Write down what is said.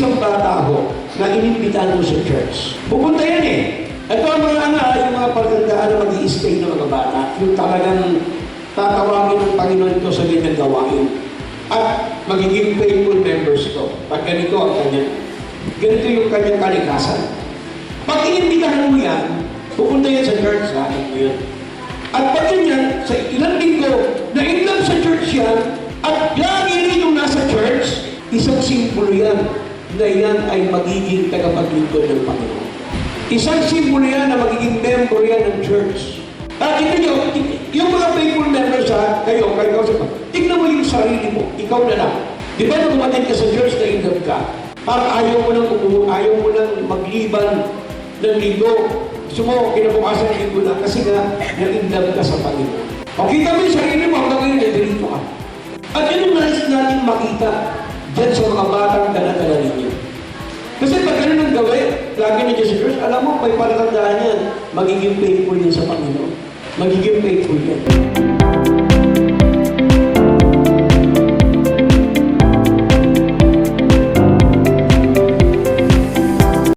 isang bata ho na inimbitahan mo sa church. Pupunta yan eh. Ito ang yung mga pagkandaan na mag-i-stay ng mga bata. Yung talagang tatawagin ng Panginoon ito sa ganyang gawain. At magiging faithful members ito. Pag ganito ang ganito yung kanyang kalikasan. Pag inimbitahan mo yan, pupunta yan sa church, sabi mo yun. At pag yan, sa ilang linggo, na-inlove sa church yan, at lagi rin yung nasa church, isang simbolo yan, na yan ay magiging tagapaglingkod ng Panginoon. Isang simbolo yan na magiging member yan ng church. At tignan nyo, yung mga faithful members ha, kayo, tignan mo yung sarili mo, ikaw na lang. Di ba nung umatid ka sa church na in-love ka, parang ayaw mo nang magliban ng linggo. Gusto mo, kinabukasan ng linggo na kasi nga, na-in-love ka sa Panginoon. O kita mo yung sarili mo, hanggang ngayon, nandito ka. At yun yung nais natin makita dyan sa mga batang dala-dala ninyo. Kasi pag ganun ang gawin, lagi ninyo sa church, alam mo, may palatandaan yan, magiging faithful yan sa Panginoon. Magiging faithful yan.